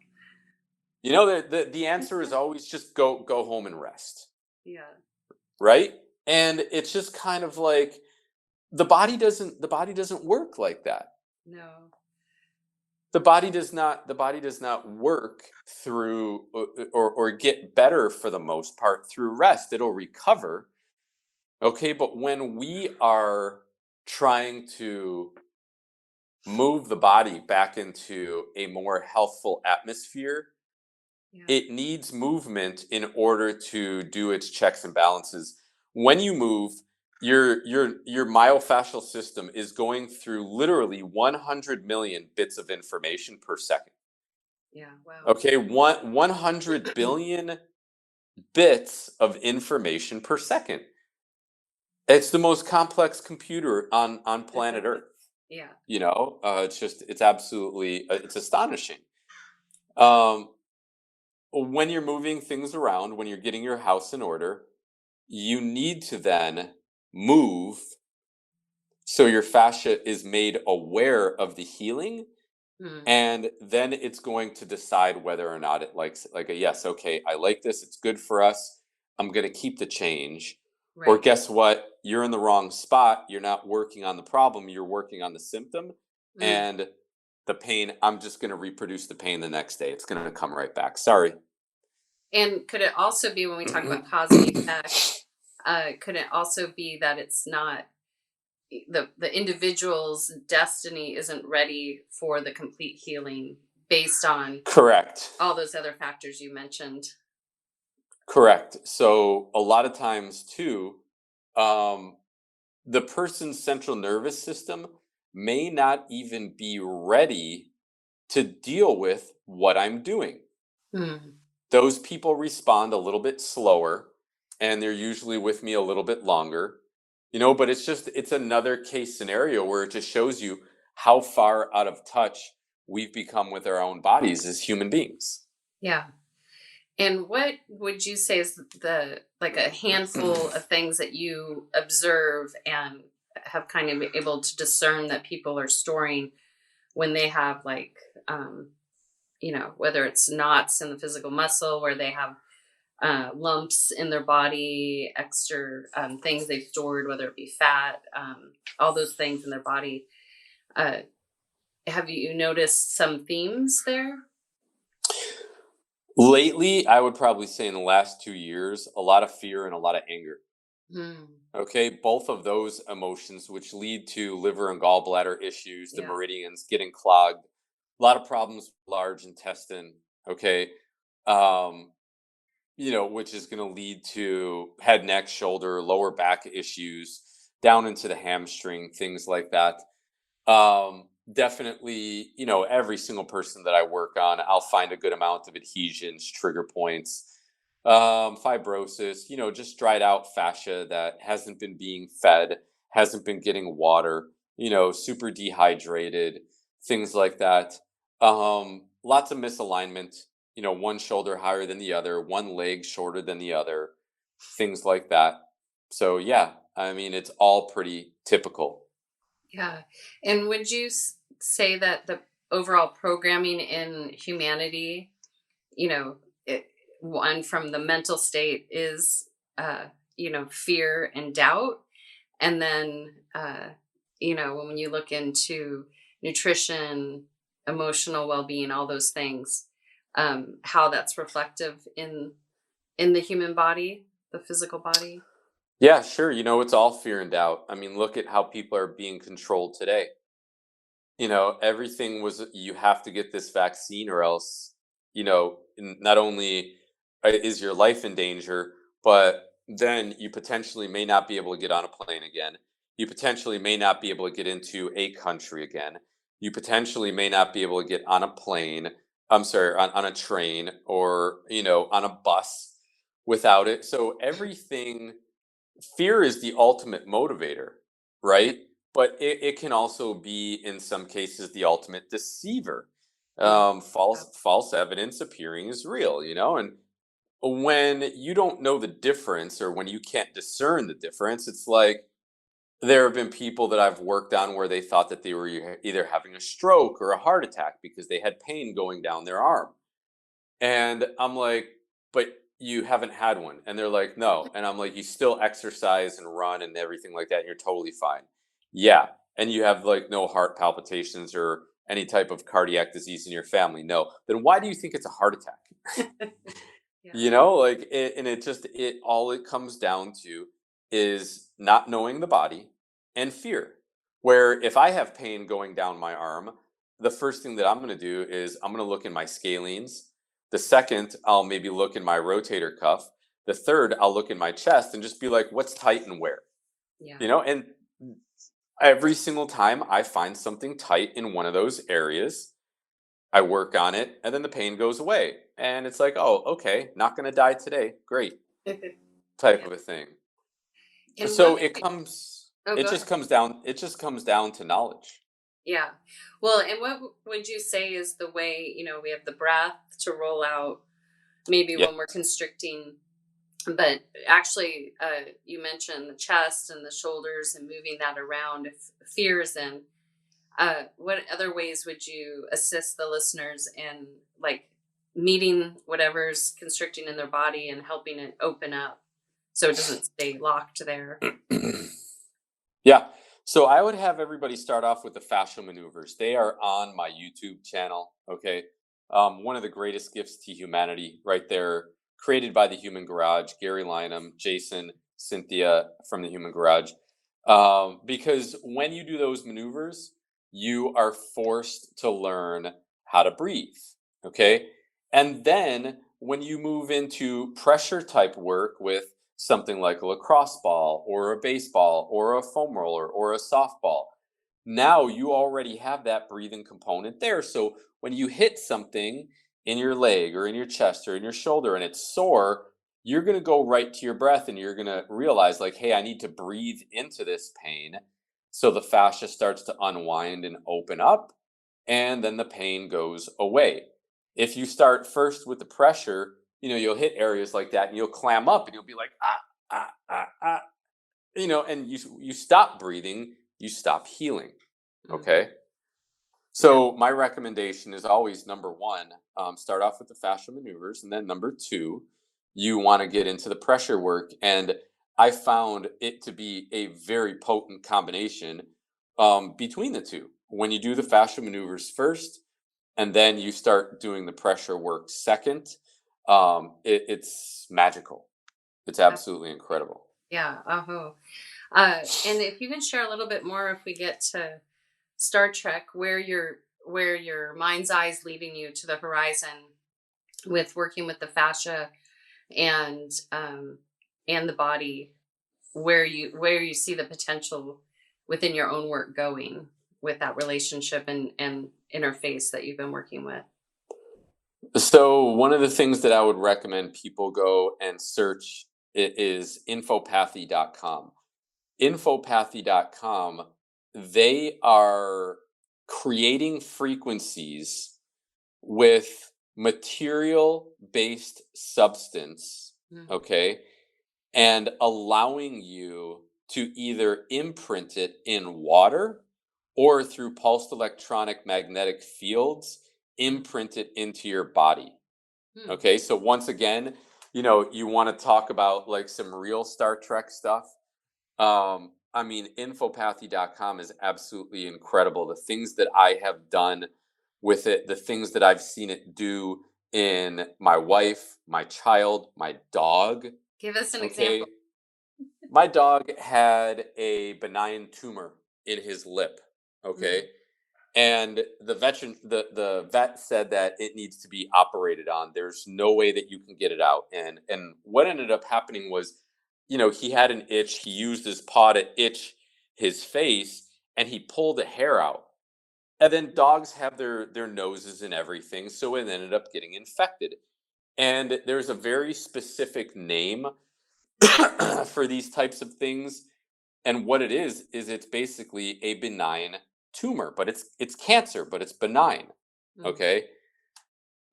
The answer is always just go home and rest, Yeah. right? And it's just kind of like the body doesn't work like that. No. The body does not work through or get better for the most part through rest. It'll recover. Okay, but when we are trying to move the body back into a more healthful atmosphere, Yeah. it needs movement in order to do its checks and balances. When you move, your myofascial system is going through literally 100 million bits of information per second. Yeah. Wow. Okay, 100 billion bits of information per second. It's the most complex computer on planet Earth. Yeah. It's astonishing. Um, when you're moving things around, when you're getting your house in order, you need to then move so your fascia is made aware of the healing, Mm. and then it's going to decide whether or not it likes it. Like a yes, okay, I like this, it's good for us, I'm going to keep the change. Or Right. guess what, you're in the wrong spot, you're not working on the problem, you're working on the symptom. Mm. And the pain, I'm just going to reproduce the pain the next day, it's going to come right back, sorry. And could it also be when we talk about cause and effect? Could it also be that it's not the individual's destiny isn't ready for the complete healing based on Correct. all those other factors you mentioned? Correct. So a lot of times too, um, the person's central nervous system may not even be ready to deal with what I'm doing. Mm. Those people respond a little bit slower and they're usually with me a little bit longer. But it's another case scenario where it just shows you how far out of touch we've become with our own bodies as human beings. Yeah. And what would you say is the like a handful of things that you observe and have kind of been able to discern that people are storing when they have like whether it's knots in the physical muscle where they have lumps in their body, extra things they've stored, whether it be fat, all those things in their body. Uh, have you noticed some themes there? Lately, I would probably say in the last 2 years, a lot of fear and a lot of anger. Hmm. Okay, both of those emotions, which lead to liver and gallbladder issues, the Yeah. meridians getting clogged, a lot of problems with large intestine. Okay, um, which is going to lead to head, neck, shoulder, lower back issues, down into the hamstring, things like that. Definitely, every single person that I work on, I'll find a good amount of adhesions, trigger points, fibrosis, just dried out fascia that hasn't been being fed, hasn't been getting water, super dehydrated, things like that. Lots of misalignment, one shoulder higher than the other, one leg shorter than the other, things like that. So, yeah, I mean, it's all pretty typical. Yeah. And would you say that the overall programming in humanity, one from the mental state is, fear and doubt? And then, when you look into nutrition, emotional well being, all those things, how that's reflective in the human body, the physical body? Yeah, sure. It's all fear and doubt. I mean, look at how people are being controlled today. Everything was you have to get this vaccine or else, not only is your life in danger, but then you potentially may not be able to get on a plane again. You potentially may not be able to get into a country again. You potentially may not be able to get on a plane. I'm sorry, on a train or, on a bus without it. So everything fear is the ultimate motivator, Yeah. right? but it can also be, in some cases, the ultimate deceiver. Mm. False evidence appearing as real, and when you don't know the difference, or when you can't discern the difference, it's like there have been people that I've worked on where they thought that they were either having a stroke or a heart attack because they had pain going down their arm. And I'm like, but you haven't had one. And they're like, no. And I'm like, you still exercise and run and everything like that. And you're totally fine. Yeah. And you have like no heart palpitations or any type of cardiac disease in your family. No. Then why do you think it's a heart attack? Yeah. Like and it all it comes down to is not knowing the body and fear. Where if I have pain going down my arm, the first thing that I'm going to do is I'm going to look in my scalenes. The second, I'll maybe look in my rotator cuff. The third, I'll look in my chest and just be like, what's tight and where? Yeah. And every single time I find something tight in one of those areas, I work on it, and then the pain goes away. And it's like, oh, okay, not going to die today. Great. Type Yeah. of a thing. And So what oh, it go just ahead. comes down to knowledge. Yeah. Well, and what would you say is the way, we have the breath to roll out maybe Yeah. when we're constricting, but actually, you mentioned the chest and the shoulders and moving that around if fear is in. What other ways would you assist the listeners in like meeting whatever's constricting in their body and helping it open up so it doesn't stay locked there? Yeah. So I would have everybody start off with the fascial maneuvers. They are on my YouTube channel. Okay. One of the greatest gifts to humanity, right there, created by the Human Garage, Gary Lynham, Jason, Cynthia from the Human Garage. Because when you do those maneuvers, you are forced to learn how to breathe. Okay. And then when you move into pressure type work with something like a lacrosse ball or a baseball or a foam roller or a softball, now you already have that breathing component there. So when you hit something in your leg or in your chest or in your shoulder and it's sore, you're going to go right to your breath and you're going to realize, like, hey, I need to breathe into this pain. So the fascia starts to unwind and open up, and then the pain goes away. If you start first with the pressure, you'll hit areas like that and you'll clam up and you'll be like, ah, and you stop breathing, you stop healing. Hmm. Okay. Yeah. So my recommendation is always number one, start off with the fascial maneuvers, and then number two, you want to get into the pressure work. And I found it to be a very potent combination between the two. When you do the fascial maneuvers first, and then you start doing the pressure work second, it's magical. It's absolutely incredible. Yeah. Oh. And if you can share a little bit more, if we get to Star Trek, where your mind's eye is leading you to the horizon with working with the fascia and the body, where you see the potential within your own work going with that relationship and interface that you've been working with. So one of the things that I would recommend people go and search is infopathy.com. Infopathy.com, they are creating frequencies with material based substance, Mm. okay, and allowing you to either imprint it in water or through pulsed electronic magnetic fields, Mm. imprint it into your body. Mm. Okay, so once again, you want to talk about like some real Star Trek stuff. I mean, infopathy.com is absolutely incredible. The things that I have done with it, the things that I've seen it do in my wife, my child, my dog. Give us an example. Okay. My dog had a benign tumor in his lip. Mm. Okay. And the vet said that it needs to be operated on. There's no way that you can get it out. And what ended up happening was, he had an itch. He used his paw to itch his face, and he pulled a hair out. And then dogs have their noses and everything, so it ended up getting infected. And there's a very specific name for these types of things. And what it is it's basically a benign tumor, but it's cancer, but it's benign. Okay.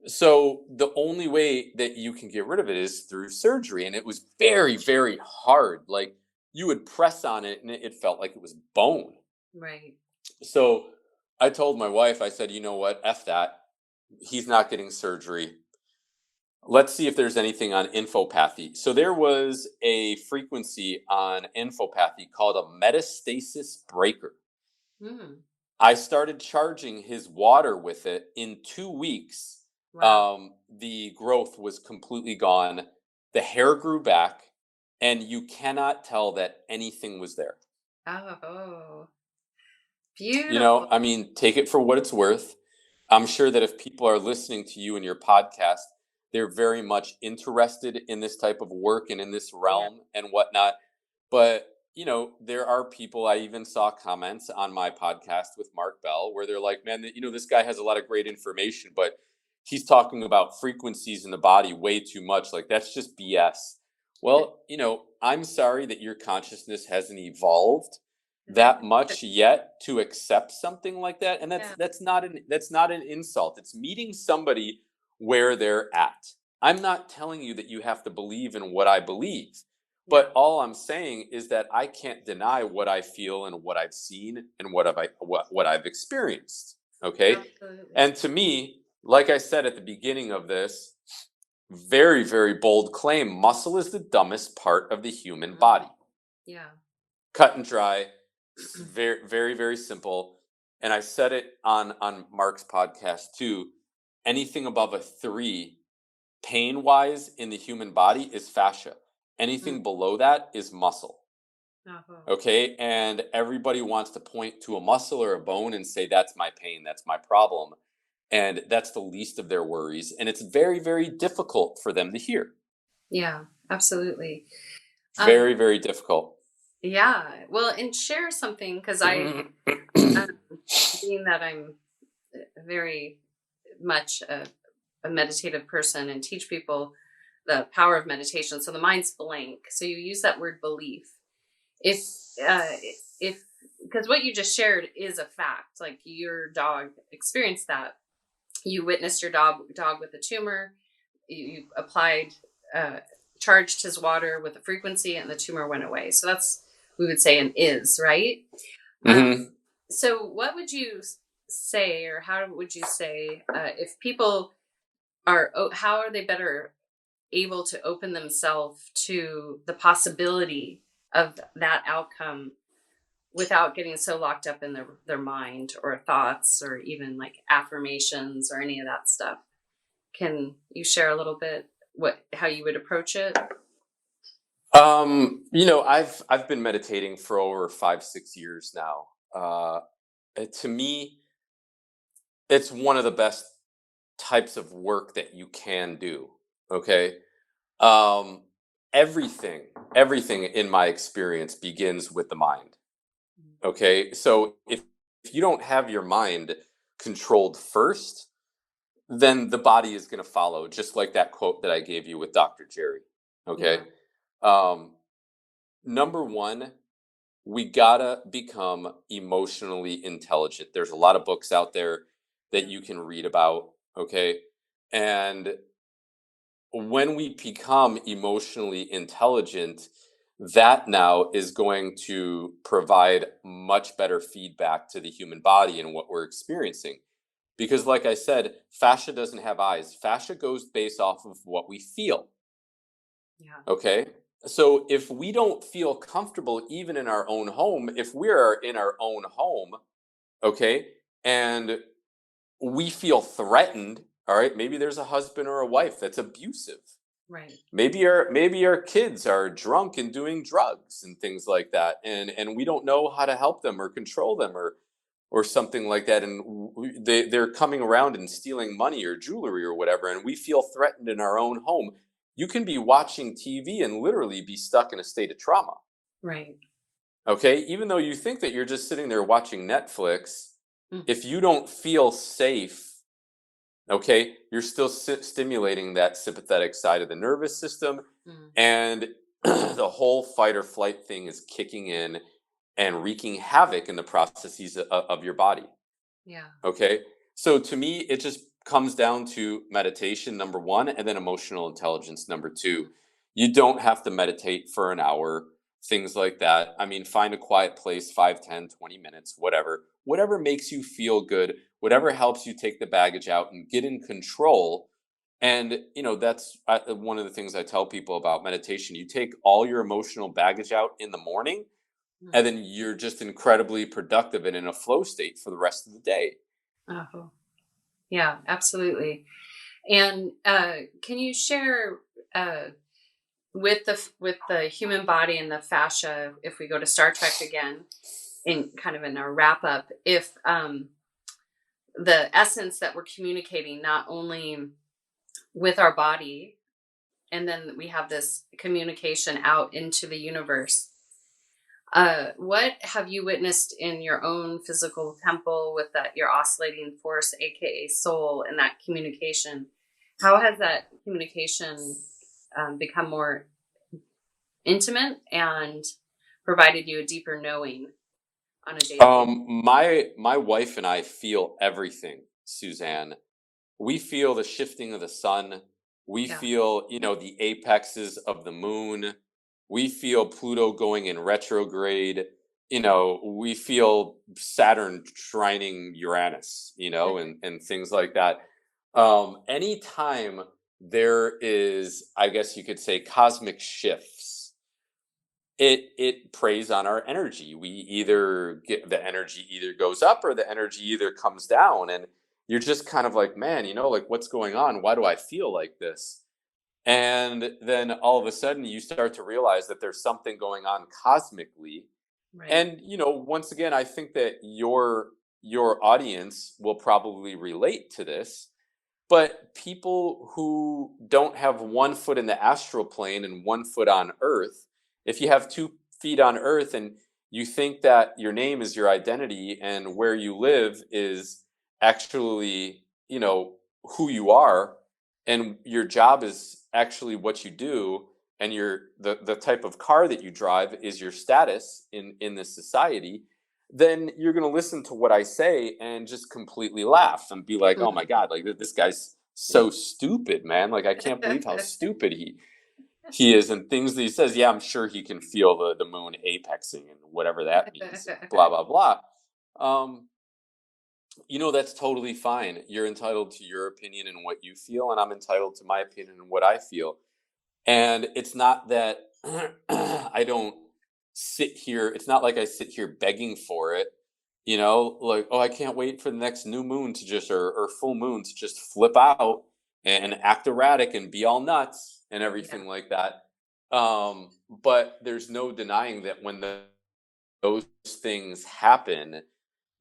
So the only way that you can get rid of it is through surgery. And it was very, very hard. Like, you would press on it and it felt like it was bone. Right. So I told my wife, I said, you know what? F that. He's not getting surgery. Let's see if there's anything on infopathy. So there was a frequency on infopathy called a metastasis breaker. Mm. I started charging his water with it. In 2 weeks. Wow. The growth was completely gone. The hair grew back, and you cannot tell that anything was there. Oh, You know, beautiful. I mean, take it for what it's worth. I'm sure that if people are listening to you and your podcast, they're very much interested in this type of work and in this Yeah. realm and whatnot. But, you know, there are people, I even saw comments on my podcast with Mark Bell where they're like, man, you know, this guy has a lot of great information, but he's talking about frequencies in the body way too much. Like, that's just BS. Well, you know, I'm sorry that your consciousness hasn't evolved that much yet to accept something like that. And Yeah. that's not an insult. It's meeting somebody where they're at. I'm not telling you that you have to believe in what I believe. Yeah. But all I'm saying is that I can't deny what I feel and what I've seen and what I've experienced. Okay? Absolutely. And to me, like I said at the beginning of this, very, very bold claim, muscle is the dumbest part of the human body. Yeah. Cut and dry, very, very, very simple. And I said it on Mark's podcast too. Anything above a 3, pain wise, in the human body is fascia. Anything below that is muscle. Okay. And everybody wants to point to a muscle or a bone and say, that's my pain, that's my problem. And that's the least of their worries. And it's very, very difficult for them to hear. Yeah, absolutely. Very, very difficult. Yeah. Well, and share something, because being that I'm very much a meditative person and teach people the power of meditation. So the mind's blank. So you use that word belief. If, if, because what you just shared is a fact, like your dog experienced that. You witnessed your dog with a tumor. You applied, charged his water with a frequency, and the tumor went away. So that's, we would say, an is, right? So what would you say, or how would you say, if people are, how are they better able to open themselves to the possibility of that outcome without getting so locked up in their mind or thoughts or even like affirmations or any of that stuff? Can you share a little bit how you would approach it? You know, I've been meditating for over 5-6 years now. To me, it's one of the best types of work that you can do. Okay. Um, everything in my experience begins with the mind. Okay. So if you don't have your mind controlled first, then the body is going to follow, just like that quote that I gave you with Dr. Jerry. Okay. Um, Number one, we gotta become emotionally intelligent. There's a lot of books out there that you can read about. Okay. And when we become emotionally intelligent, that now is going to provide much better feedback to the human body and what we're experiencing. Because, like I said, fascia doesn't have eyes, fascia goes based off of what we feel. Yeah. Okay. So if we don't feel comfortable even in our own home, if we are in our own home, okay, and we feel threatened, all right, maybe there's a husband or a wife that's abusive. Right. Maybe our kids are drunk and doing drugs and things like that, and we don't know how to help them or control them or something like that, and they're coming around and stealing money or jewelry or whatever, and we feel threatened in our own home. You can be watching TV and literally be stuck in a state of trauma. Right. Okay, even though you think that you're just sitting there watching Netflix, if you don't feel safe, okay, you're still stimulating that sympathetic side of the nervous system, and the whole fight or flight thing is kicking in, and wreaking havoc in the processes of your body. Yeah. Okay. So to me, it just comes down to meditation, number one, and then emotional intelligence, number two. You don't have to meditate for an hour, things like that. I mean, find a quiet place, 5, 10, 20 minutes, whatever makes you feel good, whatever helps you take the baggage out and get in control. And, that's one of the things I tell people about meditation. You take all your emotional baggage out in the morning, Mm. and then you're just incredibly productive and in a flow state for the rest of the day. Oh, yeah, absolutely. And can you share uh, with the human body and the fascia, if we go to Star Trek again, in kind of in our wrap up, if the essence that we're communicating not only with our body, and then we have this communication out into the universe. What have you witnessed in your own physical temple with that your oscillating force, aka soul, and that communication? How has that communication become more intimate and provided you a deeper knowing on a daily basis? My wife and I feel everything, Suzanne. We feel the shifting of the sun. We Yeah. feel, the apexes of the moon. We feel Pluto going in retrograde. We feel Saturn trining Uranus, and things like that. Anytime there is, I guess you could say, cosmic shifts, it preys on our energy. We either get the energy either goes up or the energy either comes down, and you're just kind of like, man, like, what's going on? Why do I feel like this? And then all of a sudden you start to realize that there's something going on cosmically. Right. And once again, I think that your audience will probably relate to this. But people who don't have one foot in the astral plane and one foot on earth, if you have 2 feet on earth and you think that your name is your identity and where you live is actually, who you are, and your job is actually what you do, and the type of car that you drive is your status in this society, then you're going to listen to what I say and just completely laugh and be like, "Oh my god, like this guy's so stupid, man. Like I can't believe how stupid he is and things that he says. Yeah, I'm sure he can feel the moon apexing and whatever that means and blah blah blah." Um, that's totally fine. You're entitled to your opinion and what you feel, and I'm entitled to my opinion and what I feel. And it's not that I don't sit here. It's not like I sit here begging for it, like, oh, I can't wait for the next new moon to just, or full moon to just flip out and act erratic and be all nuts and Yeah. everything like that. But there's no denying that when those things happen,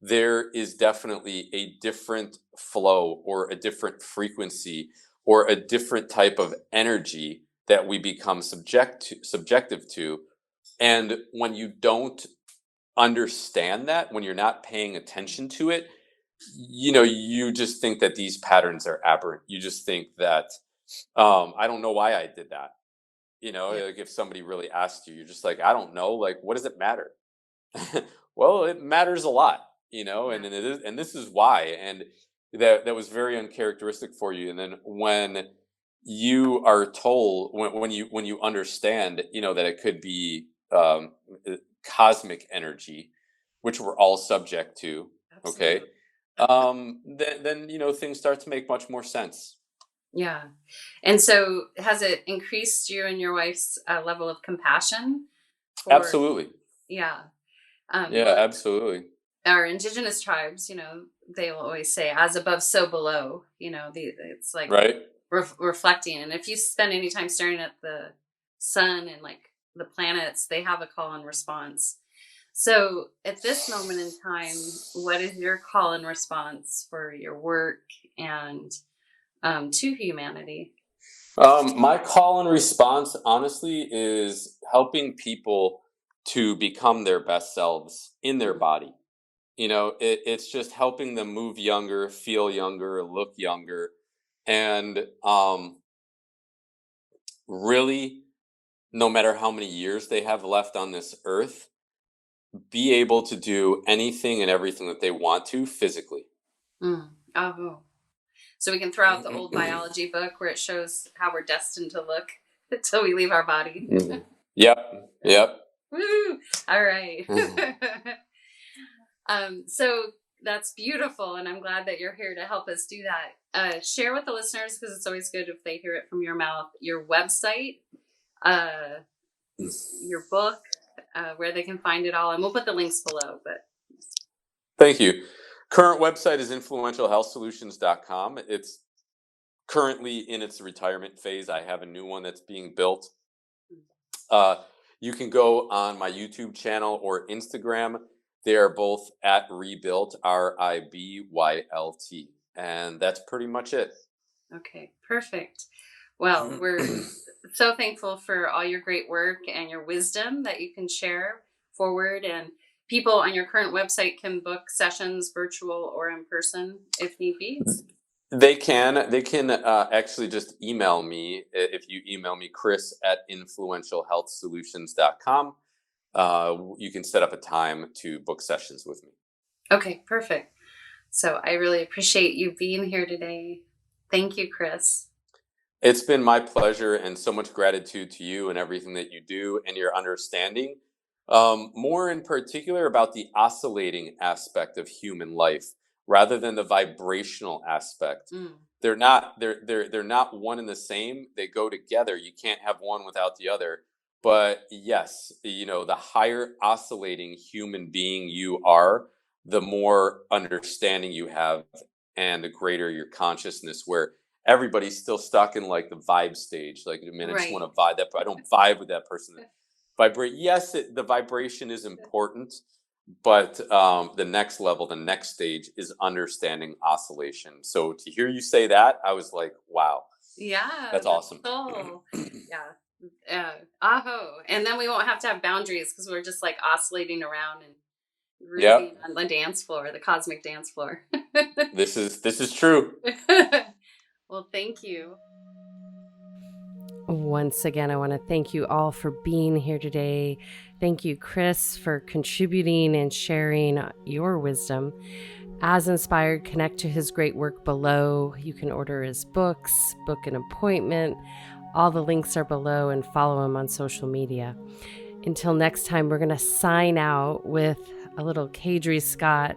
there is definitely a different flow or a different frequency or a different type of energy that we become subjective to. And when you don't understand that, when you're not paying attention to it, you just think that these patterns are aberrant. You just think that, I don't know why I did that. Yeah. Like if somebody really asked you, you're just like, I don't know. Like, what does it matter? Well, it matters a lot, Yeah. and this is why. And that was very uncharacteristic for you. And then when you are told, when you understand, that it could be, cosmic energy, which we're all subject to. Okay. Absolutely. Then things start to make much more sense. Yeah. And so has it increased you and your wife's level of compassion for, Absolutely. yeah. Yeah, Well, absolutely. our indigenous tribes, they will always say, as above, so below, it's like Right. reflecting. And if you spend any time staring at the sun and like the planets, they have a call and response. So at this moment in time, what is your call and response for your work and to humanity? My call and response, honestly, is helping people to become their best selves in their Mm. body. It's just helping them move younger, feel younger, look younger, and really, no matter how many years they have left on this earth, be able to do anything and everything that they want to physically. Oh. So we can throw out the old biology book where it shows how we're destined to look until we leave our body. Yep. Woo! All right. So that's beautiful, and I'm glad that you're here to help us do that. Share with the listeners, because it's always good if they hear it from your mouth, your website, your book, where they can find it all, and we'll put the links below. But thank you. Current website is influentialhealthsolutions.com. It's currently in its retirement phase. I have a new one that's being built. You can go on my YouTube channel or Instagram. They are both at Rebuilt, RIBYLT. And that's pretty much it. Okay, perfect. Well, we're so thankful for all your great work and your wisdom that you can share forward. And people on your current website can book sessions, virtual or in person, if need be. They can actually just email me. If you email me, chris@influentialhealthsolutions.com, you can set up a time to book sessions with me. Okay, perfect. So I really appreciate you being here today. Thank you, Chris. It's been my pleasure, and so much gratitude to you and everything that you do and your understanding. More in particular about the oscillating aspect of human life rather than the vibrational aspect. They're not one and the same. They go together. You can't have one without the other. But yes, the higher oscillating human being you are, the more understanding you have and the greater your consciousness, where everybody's still stuck in like the vibe stage. Like, I mean, I just want to vibe that. I don't vibe with that person. Vibrate. Yes, the vibration is important, but the next level, the next stage is understanding oscillation. So to hear you say that, I was like, wow. Yeah. That's awesome. Cool. Yeah. Aho. And then we won't have to have boundaries because we're just like oscillating around and grooving on the dance floor, the cosmic dance floor. This is true. Well, thank you. Once again, I want to thank you all for being here today. Thank you, Chris, for contributing and sharing your wisdom. As inspired, connect to his great work below. You can order his books, book an appointment. All the links are below, and follow him on social media. Until next time, we're going to sign out with a little Kadri Scott,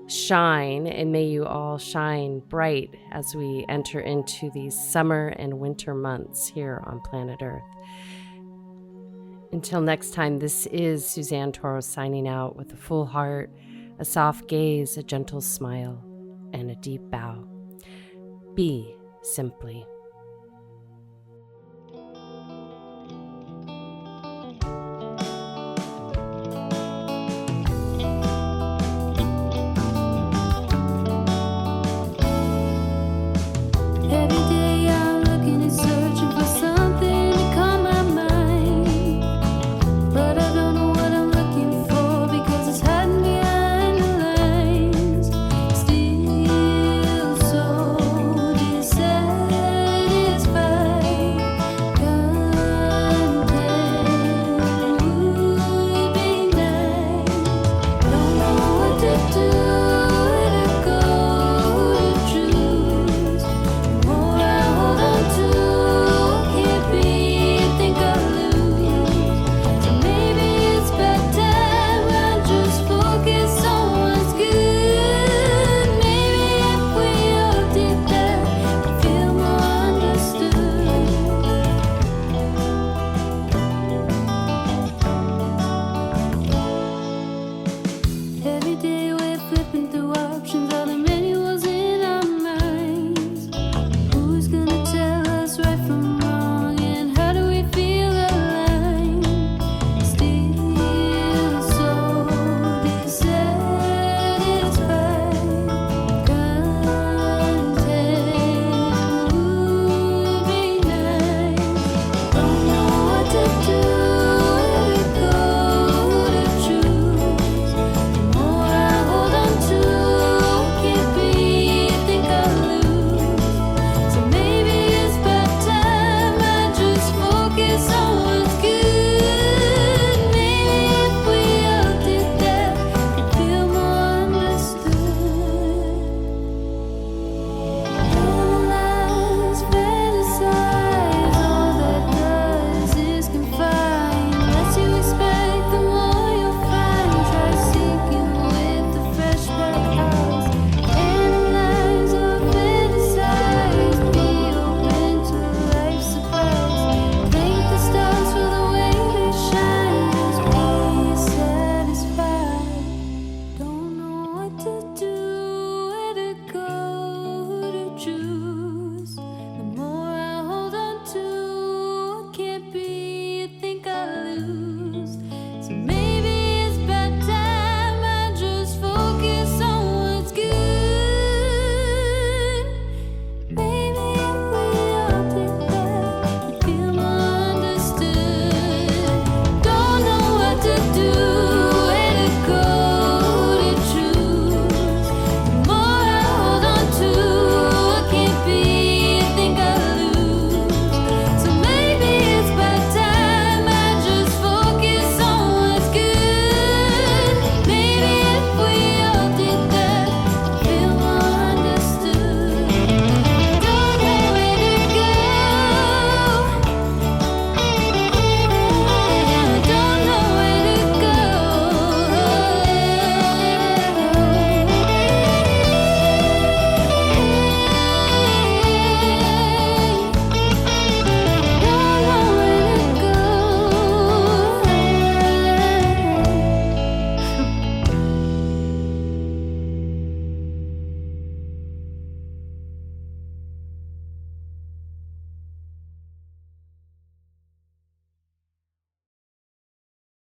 Shine, and may you all shine bright as we enter into these summer and winter months here on planet Earth. Until next time, this is Suzanne Toro signing out with a full heart, a soft gaze, a gentle smile, and a deep bow. Be simply.